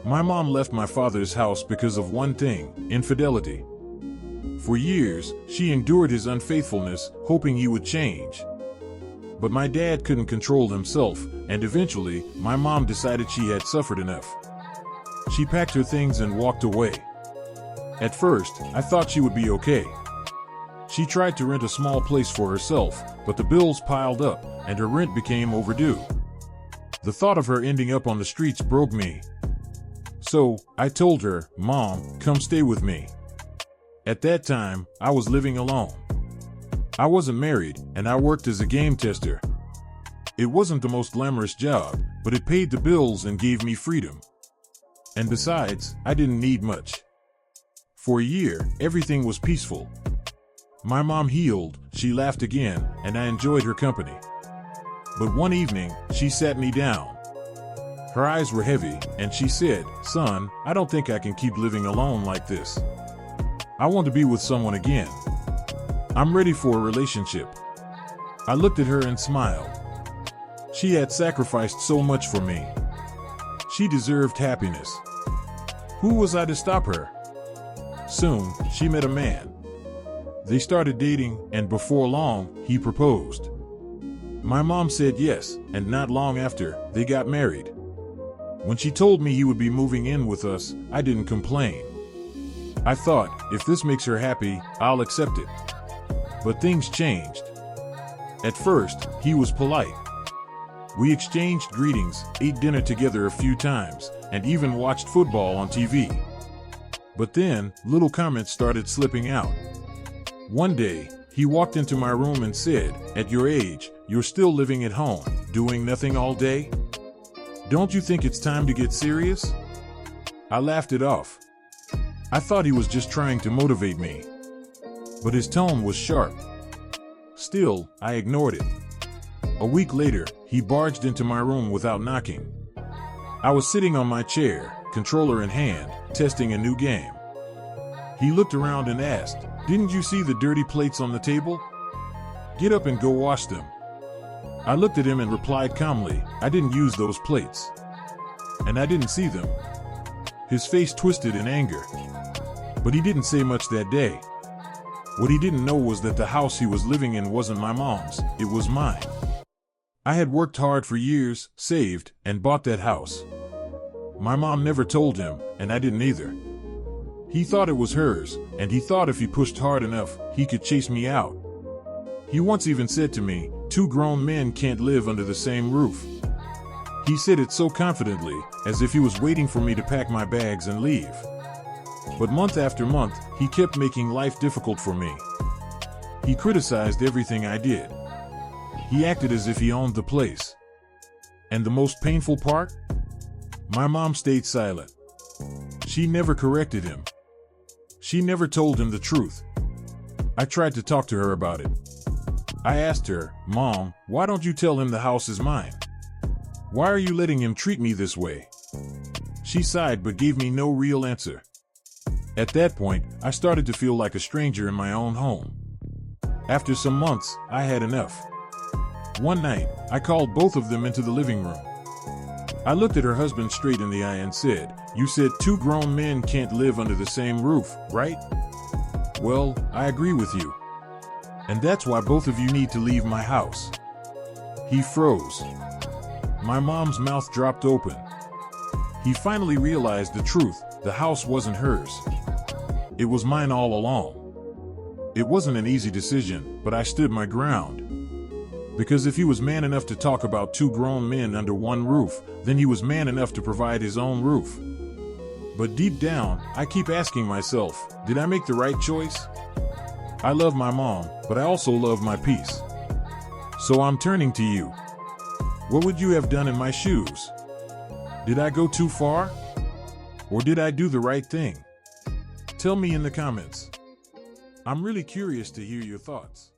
My mom left my father's house because of one thing: infidelity. For years, she endured his unfaithfulness, hoping he would change. But my dad couldn't control himself, and eventually, my mom decided she had suffered enough. She packed her things and walked away. At first, I thought she would be okay. She tried to rent a small place for herself, but the bills piled up, and her rent became overdue. The thought of her ending up on the streets broke me. So, I told her, "Mom, come stay with me." At that time, I was living alone. I wasn't married, and I worked as a game tester. It wasn't the most glamorous job, but it paid the bills and gave me freedom. And besides, I didn't need much. For a year, everything was peaceful. My mom healed, she laughed again, and I enjoyed her company. But one evening, she sat me down. Her eyes were heavy, and she said, "Son, I don't think I can keep living alone like this. I want to be with someone again. I'm ready for a relationship." I looked at her and smiled. She had sacrificed so much for me. She deserved happiness. Who was I to stop her? Soon, she met a man. They started dating, and before long, he proposed. My mom said yes, and not long after, they got married. When she told me he would be moving in with us, I didn't complain. I thought, if this makes her happy, I'll accept it. But things changed. At first, he was polite. We exchanged greetings, ate dinner together a few times, and even watched football on TV. But then, little comments started slipping out. One day, he walked into my room and said, "At your age, you're still living at home, doing nothing all day? Don't you think it's time to get serious?" I laughed it off. I thought he was just trying to motivate me. But his tone was sharp. Still, I ignored it. A week later, he barged into my room without knocking. I was sitting on my chair, controller in hand, testing a new game. He looked around and asked, "Didn't you see the dirty plates on the table? Get up and go wash them." I looked at him and replied calmly, "I didn't use those plates. And I didn't see them." His face twisted in anger. But he didn't say much that day. What he didn't know was that the house he was living in wasn't my mom's, it was mine. I had worked hard for years, saved, and bought that house. My mom never told him, and I didn't either. He thought it was hers, and he thought if he pushed hard enough, he could chase me out. He once even said to me, "Two grown men can't live under the same roof." He said it so confidently, as if he was waiting for me to pack my bags and leave. But month after month, he kept making life difficult for me. He criticized everything I did. He acted as if he owned the place. And the most painful part? My mom stayed silent. She never corrected him. She never told him the truth. I tried to talk to her about it. I asked her, "Mom, why don't you tell him the house is mine? Why are you letting him treat me this way?" She sighed but gave me no real answer. At that point, I started to feel like a stranger in my own home. After some months, I had enough. One night, I called both of them into the living room. I looked at her husband straight in the eye and said, "You said two grown men can't live under the same roof, right? Well, I agree with you. And that's why both of you need to leave my house." He froze. My mom's mouth dropped open. He finally realized the truth: the house wasn't hers. It was mine all along. It wasn't an easy decision, but I stood my ground. Because if he was man enough to talk about two grown men under one roof, then he was man enough to provide his own roof. But deep down, I keep asking myself, did I make the right choice? I love my mom, but I also love my peace. So I'm turning to you. What would you have done in my shoes? Did I go too far? Or did I do the right thing? Tell me in the comments. I'm really curious to hear your thoughts.